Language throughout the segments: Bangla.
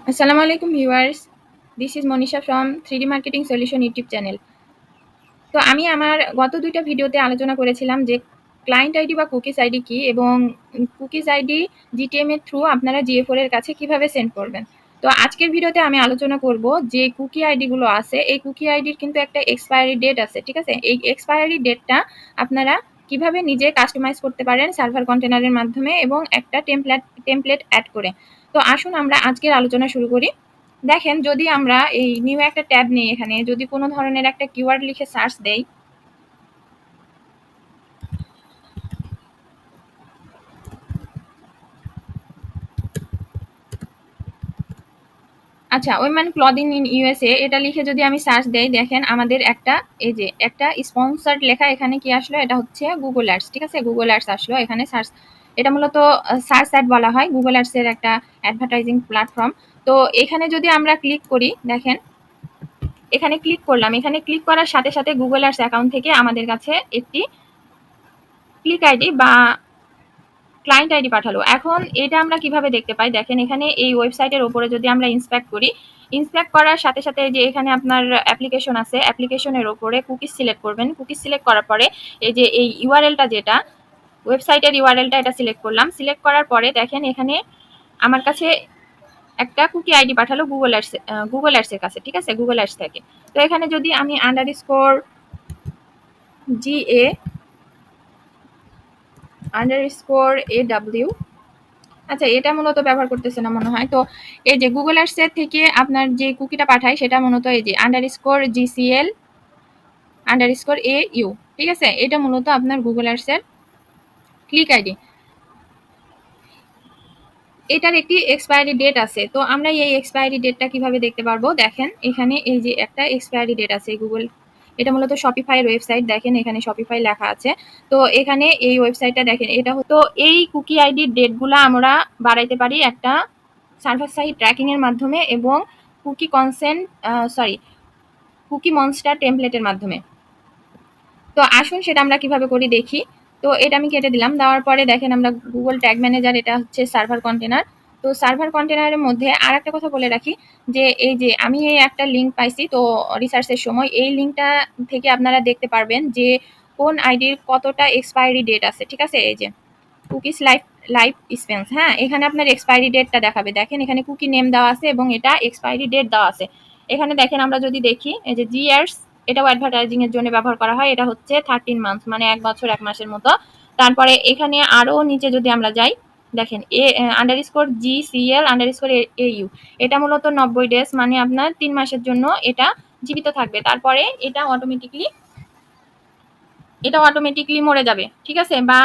Assalamu alaikum viewers. This is Monisha from 3D Marketing Solution YouTube channel. তো আমি আমার গত ২টা ভিডিওতে আলোচনা করেছিলাম যে ক্লায়েন্ট আইডি বা কুকিজ আইডি কি এবং কুকিজ আইডি জিটিএম এর থ্রু আপনারা জিএফ4 এর কাছে কিভাবে সেন্ড করবেন। তো আজকের ভিডিওতে আমি আলোচনা করব যে কুকি আইডি গুলো আছে এই কুকি আইডির কিন্তু একটা এক্সপায়ারি ডেট আছে, ঠিক আছে? এই এক্সপায়ারি ডেটটা আপনারা কিভাবে নিজে কাস্টমাইজ করতে পারেন সার্ভার কন্টেনারের মাধ্যমে এবং একটা টেমপ্লেট অ্যাড করে। তো আসুন আমরা আজকের আলোচনা শুরু করি। দেখেন, যদি আমরা এই নিউ একটা ট্যাব নেই, এখানে যদি কোনো ধরনের একটা কিওয়ার্ড লিখে সার্চ দেই, আচ্ছা ওইম্যান ক্লদিং ইন ইউএসএ এটা লিখে যদি আমি সার্চ দেই, দেখেন আমাদের একটা এই যে একটা স্পন্সর্ড লেখা এখানে কি আসলো, এটা হচ্ছে গুগল অ্যাডস, ঠিক আছে? গুগল অ্যাডস আসলো এখানে সার্চ, এটা মূলত সার্চ অ্যাড বলা হয়, গুগল অ্যাডস এর একটা অ্যাডভার্টাইজিং প্ল্যাটফর্ম। তো এখানে যদি আমরা ক্লিক করি, দেখেন এখানে ক্লিক করলাম, এখানে ক্লিক করার সাথে সাথে গুগল অ্যাডস অ্যাকাউন্ট থেকে আমাদের কাছে একটি ক্লিক আইডি বা ক্লায়েন্ট আইডি পাঠালো। এখন এটা আমরা কিভাবে দেখতে পাই, দেখেন এখানে এই ওয়েবসাইটের উপরে যদি আমরা ইন্সপেক্ট করি, ইন্সপেক্ট করার সাথে সাথে যে এখানে আপনার অ্যাপ্লিকেশন আছে, অ্যাপ্লিকেশনের উপরে কুকিজ সিলেক্ট করবেন। কুকিজ সিলেক্ট করার পরে এই যে এই ইউআরএলটা, যেটা ওয়েবসাইটের ইউআরএলটা, এটা সিলেক্ট করলাম। সিলেক্ট করার পরে দেখেন এখানে আমার কাছে একটা কুকি আইডি পাঠালো গুগল অ্যাডসের কাছে, ঠিক আছে? গুগল অ্যাডস থেকে। তো এখানে যদি আমি GA AW, আচ্ছা এটা মূলত ব্যবহার করতেছে না মনে হয়। তো এই যে গুগল অ্যাডস এর থেকে আপনার যে কুকিটা পাঠায় সেটা মূলত এই যে _GCL_AU, ঠিক আছে? এটা মূলত আপনার গুগল অ্যাডস এর ক্লিক আইডি। এটার একটি এক্সপায়ারি ডেট আছে। তো আমরা এই এক্সপায়ারি ডেটটা কিভাবে দেখতে পারবো, দেখেন এখানে এই যে একটা এক্সপায়ারি ডেট আছে গুগল, এটা মূলত শপিফাই এর ওয়েবসাইট, দেখেন এখানে শপিফাই লেখা আছে। তো এখানে এই ওয়েবসাইটটা দেখেন, এটা তো এই কুকি আইডির ডেটগুলো আমরা বাড়াইতে পারি একটা সার্ভার সাইড ট্র্যাকিং এর মাধ্যমে এবং কুকি মনস্টার টেমপ্লেটের মাধ্যমে। তো আসুন সেটা আমরা কিভাবে করি দেখি। তো এটা আমি কেটে দিলাম, দেওয়ার পরে দেখেন আমরা গুগল ট্যাগ ম্যানেজার, এটা হচ্ছে সার্ভার কন্টেনার। তো সার্ভার কন্টেনারের মধ্যে আর একটা কথা বলে রাখি যে এই যে আমি এই একটা লিঙ্ক পাইছি, তো রিসার্চের সময় এই লিঙ্কটা থেকে আপনারা দেখতে পারবেন যে কোন আইডির কতটা এক্সপায়ারি ডেট আছে, ঠিক আছে? এই যে কুকিজ লাইফ স্পেন্স, হ্যাঁ এখানে আপনার এক্সপায়ারি ডেটটা দেখাবে। দেখেন এখানে কুকি নেম দেওয়া আছে এবং এটা এক্সপায়ারি ডেট দেওয়া আছে। এখানে দেখেন আমরা যদি দেখি এই যে জিয়ার্স, এটাও অ্যাডভার্টাইজিং এর জন্য ব্যবহার করা হয়, এটা হচ্ছে 13 মান্থ, মানে 1 বছর 1 মাসের মতো। তারপরে এখানে আরো নিচে যদি আমরা যাই, দেখেন _GCL_AU, এটা মূলত 90 ডেজ, মানে আপনার 3 মাসের জন্য এটা জীবিত থাকবে। তারপরে এটা অটোমেটিকলি মরে যাবে, ঠিক আছে? বা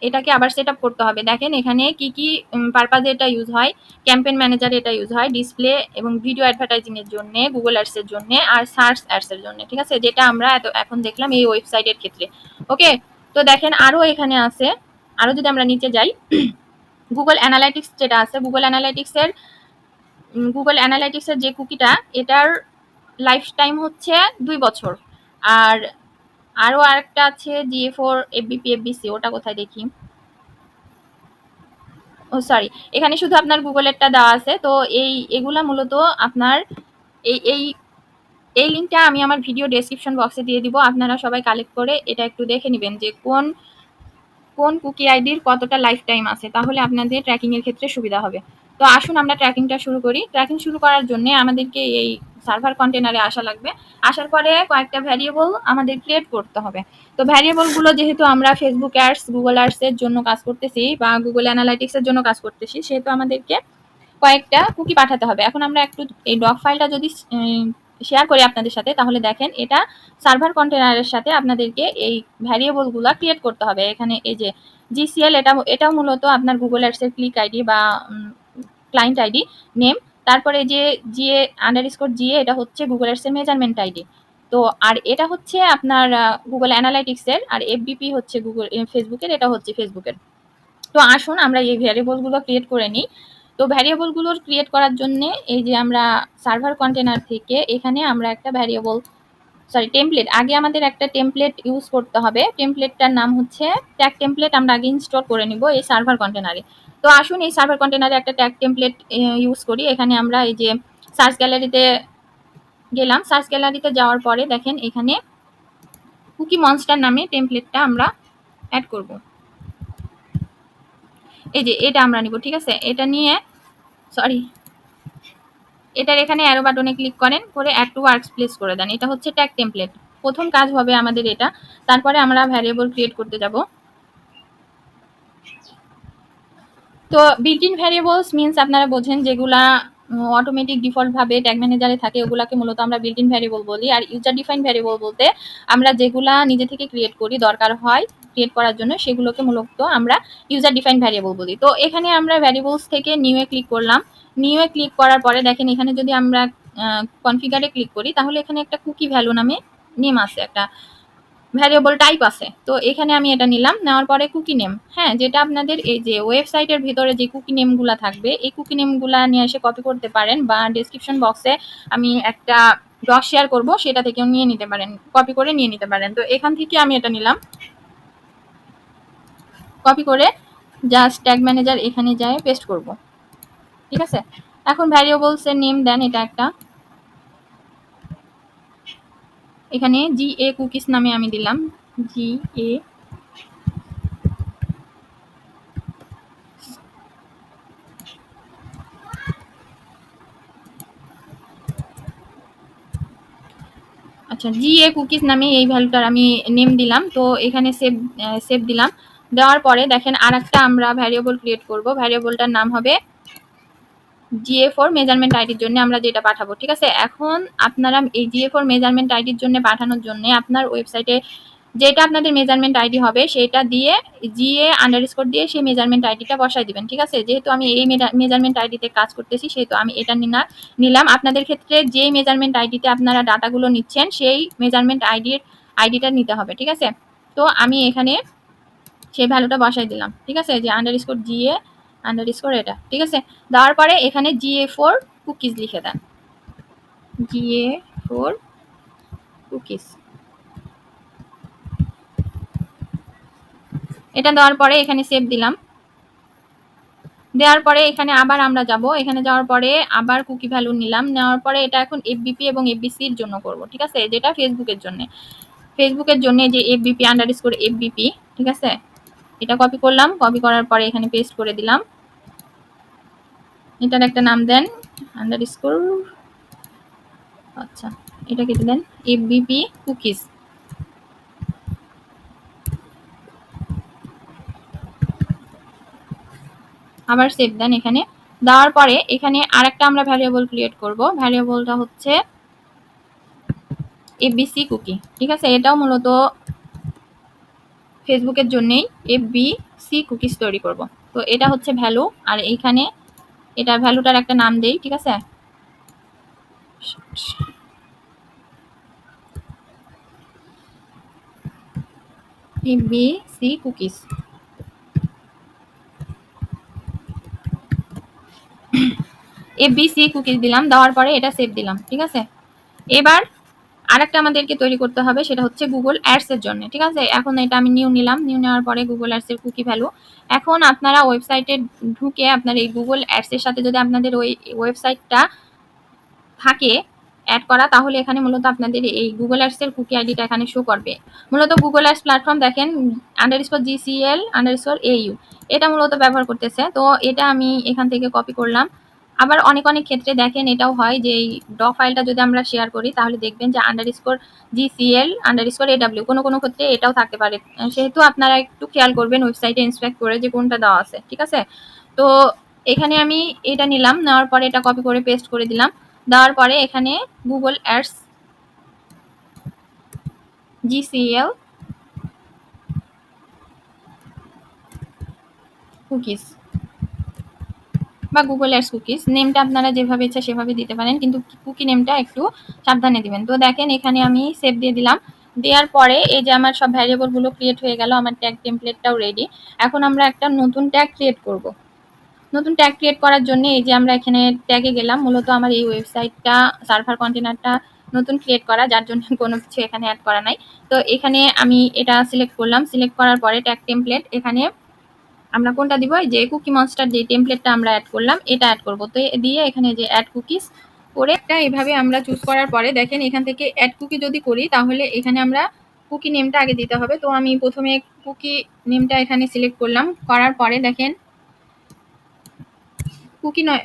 এটাকে আবার সেট আপ করতে হবে। দেখেন এখানে কি কি পারপাজে এটা ইউজ হয়, ক্যাম্পেইন ম্যানেজারে এটা ইউজ হয়, ডিসপ্লে এবং ভিডিও অ্যাডভার্টাইজিং এর জন্য, গুগল অ্যাডস এর জন্য আর সার্চ অ্যাডস এর জন্য, ঠিক আছে? যেটা আমরা এখন দেখলাম এই ওয়েবসাইটের ক্ষেত্রে। ওকে, তো দেখেন আরো এখানে আছে, আরো যদি আমরা নিচে যাই, গুগল অ্যানালাইটিক্স যেটা আছে, গুগল অ্যানালাইটিক্সের যে কুকিটা, এটার লাইফ টাইম হচ্ছে 2 বছর। আর আরো আরেকটা আছে GA4 FBP FBC, ওটা কোথায় দেখি, ও সরি, এখানে শুধু আপনার গুগলেরটা দেওয়া আছে। তো এগুলা মূলত আপনার এই এই এই লিঙ্কটা আমি আমার ভিডিও ডেসক্রিপশন বক্সে দিয়ে দিব, আপনারা সবাই কালেক্ট করে এটা একটু দেখে নেবেন যে কোন কোন কুকি আইডির কতটা লাইফ টাইম আছে, তাহলে আপনাদের ট্র্যাকিং এর ক্ষেত্রে সুবিধা হবে। তো আসুন আমরা ট্র্যাকিংটা শুরু করি। ট্র্যাকিং শুরু করার জন্য আমাদেরকে এই সার্ভার কন্টেনারে আসা লাগবে। আসার পরে কয়েকটা ভ্যারিয়েবল আমাদের ক্রিয়েট করতে হবে। তো ভ্যারিয়েবলগুলো যেহেতু আমরা ফেসবুক অ্যাডস, গুগল অ্যাডস এর জন্য কাজ করতেছি বা গুগল অ্যানালাইটিক্স এর জন্য কাজ করতেছি, সেহেতু আমাদেরকে কয়েকটা কুকি পাঠাতে হবে। এখন আমরা একটু এই ডক ফাইলটা যদি শেয়ার করি আপনাদের সাথে, তাহলে দেখেন এটা সার্ভার কন্টেনারের সাথে আপনাদেরকে এই ভ্যারিয়েবলগুলো ক্রিয়েট করতে হবে। এখানে এই যে GCL, এটাও মূলত আপনার গুগল অ্যাডস এর ক্লিক আইডি বা ক্লায়েন্ট আইডি নেম। তারপরে যে GA_GA, এটা হচ্ছে গুগল অ্যাডস এর মেজারমেন্ট আইডি। তো আর এটা হচ্ছে আপনার গুগল অ্যানালাইটিক্স এর, আর FBP হচ্ছে ফেসবুকের, এটা হচ্ছে ফেসবুকের। তো আসুন আমরা এই ভ্যারিয়েবলগুলো ক্রিয়েট করে নিই। তো ভ্যারিয়েবলগুলোর ক্রিয়েট করার জন্য এই যে আমরা সার্ভার কন্টেনার থেকে এখানে আমরা একটা টেমপ্লেট, আগে আমাদের একটা টেমপ্লেট ইউজ করতে হবে। টেমপ্লেটটার নাম হচ্ছে ট্যাগ টেমপ্লেট, আমরা আগে ইনস্টল করে নিব এই সার্ভার কন্টেনারে। তো আসুন এই সার্ভার কন্টেনারে একটা ট্যাগ টেমপ্লেট ইউজ করি। এখানে আমরা এই যে সার্চ গ্যালারিতে গেলাম, সার্চ গ্যালারিতে যাওয়ার পরে দেখেন এখানে কুকি মনস্টার নামে টেমপ্লেটটা আমরা অ্যাড করব। এই যে এটা আমরা নিব, ঠিক আছে। এটা নিয়ে সরি এটার এখানে অ্যারো বাটনে ক্লিক করেন, করে অ্যাড টু ওয়ার্কস প্লেস করে দেন। এটা হচ্ছে ট্যাগ টেমপ্লেট, প্রথম কাজ হবে আমাদের এটা। তারপরে আমরা ভ্যারিয়েবল ক্রিয়েট করতে যাব। তো বিল্ট ইন ভ্যারিয়েবলস মিনস আপনারা বোঝেন যেগুলা অটোমেটিক ডিফল্ট ভাবে ট্যাগ ম্যানেজারে থাকে, ওগুলাকে মূলত আমরা বিল্ট ইন ভ্যারিয়েবল বলি। আর ইউজার ডিফাইন ভ্যারিয়েবল বলতে আমরা যেগুলা নিজে থেকে ক্রিয়েট করি, দরকার হয় ক্রিয়েট করার জন্য, সেগুলোকে মূলত আমরা ইউজার ডিফাইন ভ্যারিয়েবল বলি। তো এখানে আমরা ভ্যারিয়েবলস থেকে নিউ এ ক্লিক করলাম। নিউ এ ক্লিক করার পরে দেখেন এখানে যদি আমরা কনফিগারে ক্লিক করি, তাহলে এখানে একটা কুকি ভ্যালু নামে নেম আছে, একটা ভ্যারিয়েবল টাইপ আছে। তো এখানে আমি এটা নিলাম, নেওয়ার পরে কুকি নেম, হ্যাঁ, যেটা আপনাদের এই যে ওয়েবসাইটের ভিতরে যে কুকি নেমগুলা থাকবে, এই কুকি নেমগুলা নিয়ে এসে কপি করতে পারেন, বা ডেসক্রিপশন বক্সে আমি একটা ডক শেয়ার করব, সেটা থেকেও নিয়ে নিতে পারেন, কপি করে নিয়ে নিতে পারেন। তো এখান থেকে আমি এটা নিলাম, কপি করে জাস্ট ট্যাগ ম্যানেজার এখানে যায় পেস্ট করব, ঠিক আছে। এখন ভ্যারিয়েবলস এর নেম দেন, এটা একটা, এখানে জি এ কুকিস নামে আমি দিলাম জি এ। আচ্ছা, জি এ কুকিজ নামে এই ভ্যালুটার আমি নেম দিলাম। তো এখানে সেভ সেভ দিলাম। দেওয়ার পরে দেখেন আর একটা আমরা ভ্যারিয়েবল ক্রিয়েট করব, ভ্যারিয়েবলটার নাম হবে GA4 মেজারমেন্ট আইডির জন্য আমরা যেটা পাঠাবো, ঠিক আছে। এখন আপনারা এই GA4 মেজারমেন্ট আইডির জন্য পাঠানোর জন্য আপনার ওয়েবসাইটে যেটা আপনাদের মেজারমেন্ট আইডি হবে সেটা দিয়ে জিএ আন্ডারস্কোর দিয়ে সেই মেজারমেন্ট আইডিটা বসাই দিবেন, ঠিক আছে। যেহেতু আমি এই মেজারমেন্ট আইডিতে কাজ করতেছি, সেহেতু আমি এটা নিলাম। আপনাদের ক্ষেত্রে যে মেজারমেন্ট আইডিতে আপনারা ডাটাগুলো নিচ্ছেন সেই মেজারমেন্ট আইডিটা নিতে হবে, ঠিক আছে। তো আমি এখানে সেই ভ্যালুটা বসাই দিলাম, ঠিক আছে, যে আন্ডারস্কোর জিএ আন্ডারস্কোর এটা, ঠিক আছে। দেওয়ার পরে এখানে GA4 কুকিজ লিখে দেন, GA4 কুকিজ। এটা দেওয়ার পরে এখানে সেভ দিলাম। দেওয়ার পরে এখানে আবার আমরা যাব, এখানে যাওয়ার পরে আবার কুকি ভ্যালু নিলাম, নেওয়ার পরে এটা এখন এফবিপি এবং এফবিসির জন্য করব, ঠিক আছে, যেটা ফেসবুকের জন্য যে এফবিপি আন্ডারস্কোর এফবিপি, ঠিক আছে। এটা কপি করলাম, কপি করার পরে এখানে পেস্ট করে দিলাম। এটার একটা নাম দেন আন্ডারস্কোর, আচ্ছা এটা কেটে দেন এফবিপি কুকিজ। আবার সেভ দেন। এখানে দেওয়ার পরে এখানে আরেকটা আমরা ভ্যারিয়েবল ক্রিয়েট করব, ভ্যারিয়েবলটা হচ্ছে এফবিসি কুকি, ঠিক আছে। এটাও মূলত ফেসবুকের জন্যই এফবিসি কুকিজ তৈরি করব। তো এটা হচ্ছে ভ্যালু, আর এইখানে এটা ভ্যালুটার একটা নাম দেই, ঠিক আছে। এফবিসি কুকিজ, এফবিসি কুকিজ দিলাম। দেওয়ার পরে এটা সেভ দিলাম, ঠিক আছে। এবার আরেকটা আমাদেরকে তৈরি করতে হবে, সেটা হচ্ছে গুগল অ্যাডস এর জন্য, ঠিক আছে। এখন এটা আমি নিউ নিলাম, নিউ নেওয়ার পরে গুগল অ্যাডস এর কুকি ভ্যালু। এখন আপনারা ওয়েবসাইটে ঢুকে আপনার এই গুগল অ্যাডস এর সাথে যদি আপনাদের ওই ওয়েবসাইটটা থাকে অ্যাড করা, তাহলে এখানে মূলত আপনাদের এই গুগল অ্যাডস এর কুকি আইডিটা এখানে শো করবে। মূলত গুগল অ্যাডস প্ল্যাটফর্ম দেখেন _GCL_AU এটা মূলত ব্যবহার করতেছে। তো এটা আমি এখান থেকে কপি করলাম। আবার অনেক ক্ষেত্রে দেখেন এটাও হয় যে এই ডক ফাইলটা যদি আমরা শেয়ার করি, তাহলে দেখবেন যে _GCL_AW কোনো ক্ষেত্রে এটাও থাকতে পারে। সেহেতু আপনারা একটু খেয়াল করবেন ওয়েবসাইটে ইন্সপেক্ট করে যে কোনটা দেওয়া আছে, ঠিক আছে। তো এখানে আমি এটা নিলাম, নেওয়ার পরে এটা কপি করে পেস্ট করে দিলাম। দেওয়ার পরে এখানে গুগল অ্যাডস GCL কুকিজ বা গুগল অ্যাডস কুকিজ নেমটা আপনারা যেভাবে ইচ্ছা সেভাবে দিতে পারেন, কিন্তু কুকি নেমটা একটু সাবধানে দিবেন। তো দেখেন এখানে আমি সেভ দিয়ে দিলাম। দেওয়ার পরে এই যে আমার সব ভ্যারিয়েবলগুলো ক্রিয়েট হয়ে গেল, আমার ট্যাগ টেমপ্লেটটাও রেডি। এখন আমরা একটা নতুন ট্যাগ ক্রিয়েট করব। নতুন ট্যাগ ক্রিয়েট করার জন্য এই যে আমরা এখানে ট্যাগে গেলাম, মূলত আমার এই ওয়েবসাইটটা সার্ভার কন্টেনারটা নতুন ক্রিয়েট করা, যার জন্য কোনো কিছু এখানে অ্যাড করা নাই। তো এখানে আমি এটা সিলেক্ট করলাম, সিলেক্ট করার পরে ট্যাগ টেমপ্লেট, এখানে আমরা কোনটা দিব, যে কুকি মনস্টার যে টেমপ্লেটটা আমরা অ্যাড করলাম এটা অ্যাড করব। তো দিয়ে এখানে যে অ্যাড কুকিজ করে একটা এইভাবে আমরা চুজ করার পরে দেখেন এখান থেকে অ্যাড কুকি যদি করি তাহলে এখানে আমরা কুকি নেমটা আগে দিতে হবে। তো আমি প্রথমে কুকি নেমটা এখানে সিলেক্ট করলাম, করার পরে দেখেন কুকি নয়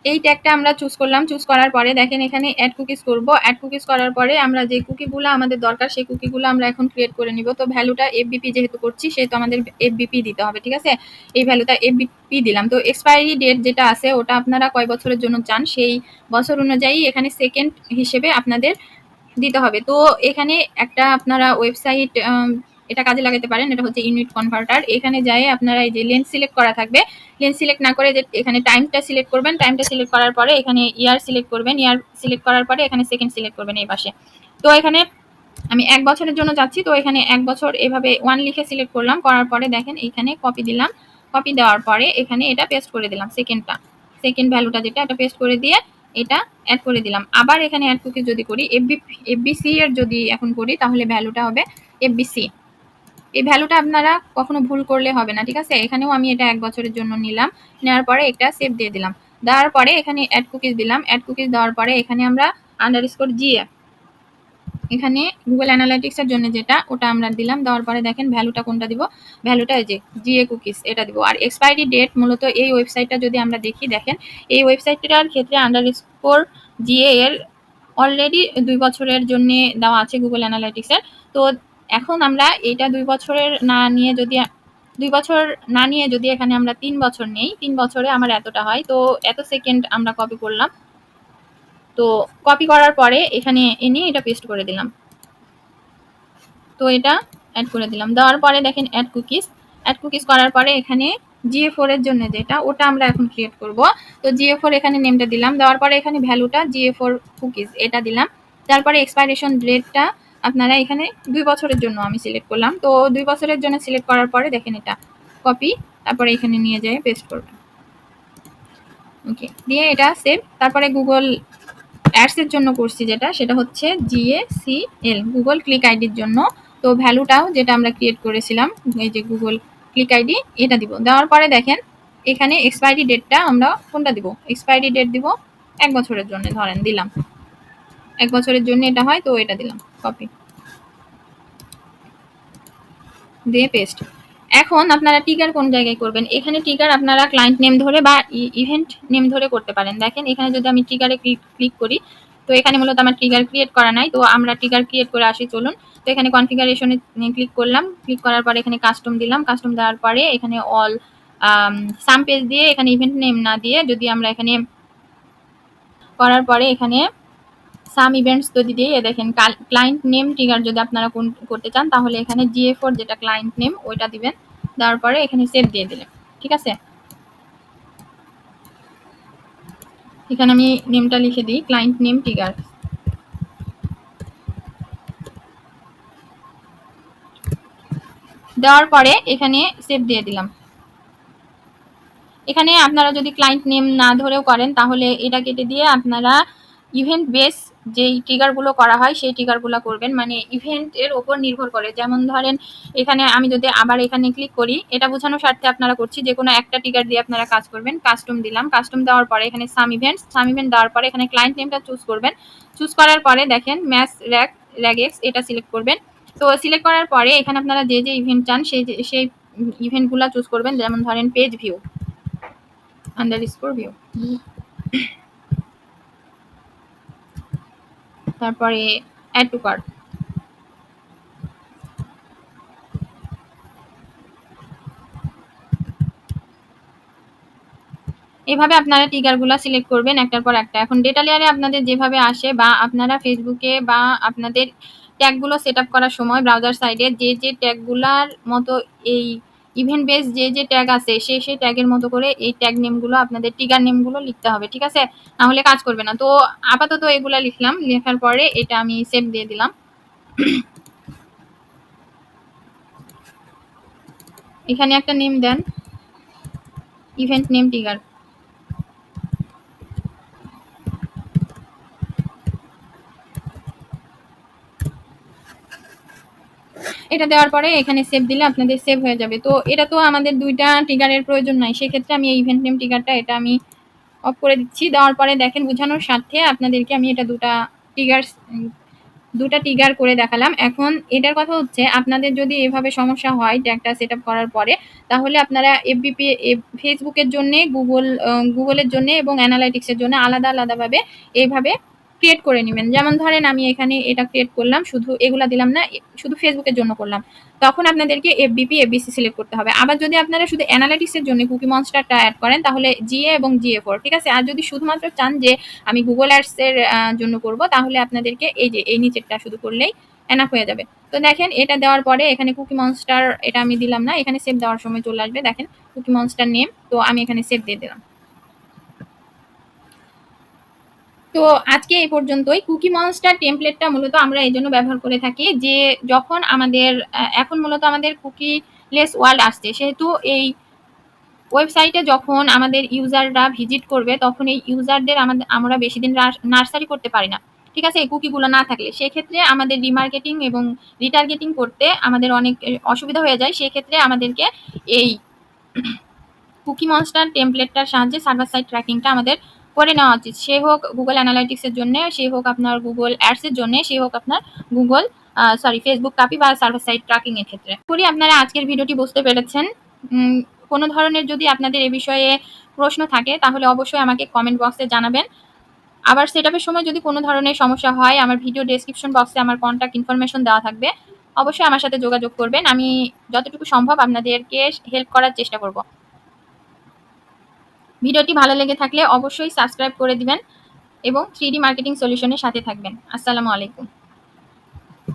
এই ট্যাগটা আমরা চুজ করলাম, চুজ করার পরে দেখেন এখানে অ্যাড কুকিজ করব। অ্যাড কুকিজ করার পরে আমরা যে কুকিগুলো আমাদের দরকার সেই কুকিগুলো আমরা এখন ক্রিয়েট করে নিব। তো ভ্যালুটা এফবিপি যেহেতু করছি সেহেতু আমাদের এফবিপি দিতে হবে, ঠিক আছে। এই ভ্যালুটা এফবিপি দিলাম। তো এক্সপায়ারি ডেট যেটা আছে ওটা আপনারা কয় বছরের জন্য চান সেই বছর অনুযায়ী এখানে সেকেন্ড হিসেবে আপনাদের দিতে হবে। তো এখানে একটা আপনারা ওয়েবসাইট এটা কাজে লাগাতে পারেন, এটা হচ্ছে ইউনিট কনভার্টার। এখানে যায় আপনারা এই যে লেন্স সিলেক্ট করা থাকবে, লেন্স সিলেক্ট না করে যে এখানে টাইমটা সিলেক্ট করবেন, টাইমটা সিলেক্ট করার পরে এখানে ইয়ার সিলেক্ট করবেন, ইয়ার সিলেক্ট করার পরে এখানে সেকেন্ড সিলেক্ট করবেন এই পাশে। তো এখানে আমি 1 বছরের জন্য যাচ্ছি, তো এখানে 1 বছর এভাবে 1 লিখে সিলেক্ট করলাম, করার পরে দেখেন এখানে কপি দিলাম, কপি দেওয়ার পরে এখানে এটা পেস্ট করে দিলাম, সেকেন্ড ভ্যালুটা যেটা এটা পেস্ট করে দিয়ে এটা অ্যাড করে দিলাম। আবার এখানে অ্যাড কুকি যদি করি এফবিসি এর যদি এখন করি তাহলে ভ্যালুটা হবে এফবিসি। এই ভ্যালুটা আপনারা কখনো ভুল করলে হবে না, ঠিক আছে। এখানেও আমি এটা 1 বছরের জন্য নিলাম, নেওয়ার পরে এটা সেভ দিয়ে দিলাম। দেওয়ার পরে এখানে অ্যাড কুকিজ দিলাম, অ্যাড কুকিজ দেওয়ার পরে এখানে আমরা আন্ডারস্কোর জিএ এখানে গুগল অ্যানালাইটিক্স এর জন্য যেটা ওটা আমরা দিলাম। দেওয়ার পরে দেখেন ভ্যালুটা কোনটা দিব, ভ্যালুটা এই যে জিএ কুকিজ এটা দিব। আর এক্সপায়ারি ডেট মূলত এই ওয়েবসাইটটা যদি আমরা দেখি, দেখেন এই ওয়েবসাইটটার ক্ষেত্রে আন্ডারস্কোর জিএ এর অলরেডি 2 বছরের জন্য দেওয়া আছে গুগল অ্যানালাইটিক্স এর। তো এখন আমরা এইটা 2 বছরের না নিয়ে যদি 2 বছর না নিয়ে যদি এখানে আমরা 3 বছর নেই, 3 বছরে আমার এতটা হয়, তো এত সেকেন্ড আমরা কপি করলাম। তো কপি করার পরে এখানে এনে এটা পেস্ট করে দিলাম। তো এটা অ্যাড করে দিলাম, দেওয়ার পরে দেখেন অ্যাড কুকিজ করার পরে এখানে GA4 এর জন্য যেটা ওটা আমরা এখন ক্রিয়েট করব। তো GA4 এখানে নেমটা দিলাম, দেওয়ার পরে এখানে ভ্যালুটা GA4 কুকিজ এটা দিলাম। তারপরে এক্সপাইরেশন ডেটটা আপনারা এখানে 2 বছরের জন্য আমি সিলেক্ট করলাম। তো 2 বছরের জন্য সিলেক্ট করার পরে দেখেন এটা কপি, তারপরে এখানে নিয়ে যেয়ে পেস্ট করবেন। ওকে, দিয়ে এটা সেভ। তারপরে গুগল অ্যাডস এর জন্য করছি যেটা, সেটা হচ্ছে GACL গুগল ক্লিক আইডির জন্য। তো ভ্যালুটাও যেটা আমরা ক্রিয়েট করেছিলাম এই যে গুগল ক্লিক আইডি এটা দিব। দেওয়ার পরে দেখেন এখানে এক্সপায়ারি ডেটটা আমরা কোনটা দিব, এক্সপায়ারি ডেট দিব 1 বছরের জন্য, ধরেন দিলাম 1 বছরের জন্য এটা হয়, তো এটা দিলাম কপি দিয়ে পেস্ট। এখন আপনারা টিকার কোন জায়গায় করবেন, এখানে টিকার আপনারা ক্লায়েন্ট নেম ধরে বা ইভেন্ট নেম ধরে করতে পারেন। দেখেন এখানে যদি আমি টিকারে ক্লিক করি, তো এখানে মূলত আমার ট্রিগার ক্রিয়েট করা নাই, তো আমরা ট্রিগার ক্রিয়েট করে আসি চলুন। তো এখানে কনফিগারেশনে ক্লিক করলাম, ক্লিক করার পরে এখানে কাস্টম দিলাম, কাস্টম দেওয়ার পরে এখানে অল সাম পেজ দিয়ে এখানে ইভেন্ট নেম না দিয়ে যদি আমরা এখানে করার পরে এখানে সাম ইভেন্টস যদি দিয়ে দেখেন ক্লায়েন্ট নেম ট্রিগার যদি আপনারা কোন করতে চান তাহলে এখানে GA4 যেটা ক্লায়েন্ট নেম ওইটা দিবেন। দেওয়ার পরে এখানে সেভ দিয়ে দিলেন, ঠিক আছে। এখানে আমি নেমটা লিখে দিই ক্লায়েন্ট নেম ট্রিগার। দেওয়ার পরে এখানে সেভ দিয়ে দিলাম। এখানে আপনারা যদি ক্লায়েন্ট নেম না ধরেও করেন তাহলে এটা কেটে দিয়ে আপনারা ইভেন্ট বেস যেই ট্রিগারগুলো করা হয় সেই ট্রিগারগুলো করবেন, মানে ইভেন্টের ওপর নির্ভর করে। যেমন ধরেন এখানে আমি যদি আবার এখানে ক্লিক করি, এটা বোঝানোর স্বার্থে আপনারা করছি যে কোনো একটা ট্রিগার দিয়ে আপনারা কাজ করবেন। কাস্টম দিলাম, কাস্টম দেওয়ার পরে এখানে সাম ইভেন্ট দেওয়ার পরে এখানে ক্লায়েন্ট নেমটা চুজ করবেন। চুজ করার পরে দেখেন ম্যাচ র্যাগেক্স এটা সিলেক্ট করবেন। তো সিলেক্ট করার পরে এখানে আপনারা যে যে ইভেন্ট চান সেই ইভেন্টগুলো চুজ করবেন। যেমন ধরেন পেজ ভিউ আন্ডারস্কোর ভিউ, তারপরে অ্যাড টু কার্ট। এভাবে আপনারা ট্রিগারগুলো সিলেক্ট করবেন একটার পর একটা। এখন ডেটা লেয়ারে আপনাদের যেভাবে আসে বা আপনারা ফেসবুকে বা আপনাদের ট্যাগগুলো সেট আপ করার সময় ব্রাউজার সাইডে যে যে ট্যাগগুলার মতো এই ইভেন্ট বেস যে যে ট্যাগ আছে সেই ট্যাগের মতো করে এই ট্যাগ নেমগুলো আপনাদের ট্রিগার নেমগুলো লিখতে হবে, ঠিক আছে, নাহলে কাজ করবে না। তো আপাতত এগুলা লিখলাম, লেখার পরে এটা আমি সেভ দিয়ে দিলাম। এখানে একটা নেম দেন, ইভেন্ট নেম ট্রিগার। এটা দেওয়ার পরে এখানে সেভ দিলে আপনাদের সেভ হয়ে যাবে। তো এটা তো আমাদের ২ টা ট্রিগারের প্রয়োজন নাই। সেক্ষেত্রে আমি এই ইভেন্ট নেম ট্রিগারটা এটা আমি অফ করে দিচ্ছি। দেওয়ার পরে দেখেন বোঝানোর স্বার্থে আপনাদেরকে আমি এটা ২টা ট্রিগার করে দেখালাম। এখন এটার কথা হচ্ছে আপনাদের যদি এভাবে সমস্যা হয় ট্যাগটা সেটআপ করার পরে, তাহলে আপনারা ফেসবুকের জন্যে, গুগলের জন্যে এবং অ্যানালাইটিক্স এর জন্য আলাদাভাবে এইভাবে ক্রিয়েট করে নিবেন। যেমন ধরেন আমি এখানে এটা ক্রিয়েট করলাম, শুধু এগুলা দিলাম না, শুধু ফেসবুকের জন্য করলাম। তখন আপনাদেরকে এফবিসি সিলেক্ট করতে হবে। আবার যদি আপনারা শুধু অ্যানালাইটিক্স এর জন্য কুকি মনস্টারটা অ্যাড করেন তাহলে জিএ এবং GA4, ঠিক আছে? আর যদি শুধুমাত্র চান যে আমি গুগল অ্যাডস এর জন্য করব, তাহলে আপনাদেরকে এই যে এই নিচেরটা শুধু করলেই এনাফ হয়ে যাবে। তো দেখেন এটা দেওয়ার পরে এখানে কুকি মনস্টার এটা আমি দিলাম না, এখানে সেভ দেওয়ার সময় চলে আসবে। দেখেন কুকি মনস্টার নেম, তো আমি এখানে সেভ দিয়ে দিলাম। তো আজকে এই পর্যন্তই। কুকি মনস্টার টেমপ্লেটটা মূলত আমরা এই জন্য ব্যবহার করে থাকি যে যখন আমাদের এখন মূলত আমাদের কুকিলেস ওয়ার্ল্ড আসছে, সেহেতু এই ওয়েবসাইটে যখন আমাদের ইউজাররা ভিজিট করবে তখন এই ইউজারদের আমরা বেশি দিন নার্সারি করতে পারি না, ঠিক আছে? এই কুকিগুলো না থাকলে সেক্ষেত্রে আমাদের রিমার্কেটিং এবং রিটার্গেটিং করতে আমাদের অনেক অসুবিধা হয়ে যায়। সেক্ষেত্রে আমাদেরকে এই কুকি মনস্টার টেমপ্লেটটার সাহায্যে সার্ভার সাইড ট্র্যাকিংটা আমাদের করে নেওয়া উচিত। সে হোক গুগল অ্যানালাইটিক্সের জন্য, সে হোক আপনার গুগল অ্যাডসের জন্য, সে হোক আপনার ফেসবুক কপি বা সার্ভার সাইড ট্র্যাকিং এর ক্ষেত্রে। করি আপনারা আজকের ভিডিওটি বুঝতে পেরেছেন। কোনো ধরনের যদি আপনাদের এ বিষয়ে প্রশ্ন থাকে তাহলে অবশ্যই আমাকে কমেন্ট বক্সে জানাবেন। আবার সেটআপের সময় যদি কোনো ধরনের সমস্যা হয়, আমার ভিডিও ডেসক্রিপশন বক্সে আমার কন্ট্যাক্ট ইনফরমেশন দেওয়া থাকবে। অবশ্যই আমার সাথে যোগাযোগ করবেন। আমি যতটুকু সম্ভব আপনাদেরকে হেল্প করার চেষ্টা করব। ভিডিওটি ভালো লেগে থাকলে অবশ্যই সাবস্ক্রাইব করে দিবেন এবং 3D মার্কেটিং সলিউশনের সাথে থাকবেন। আসসালামু আলাইকুম।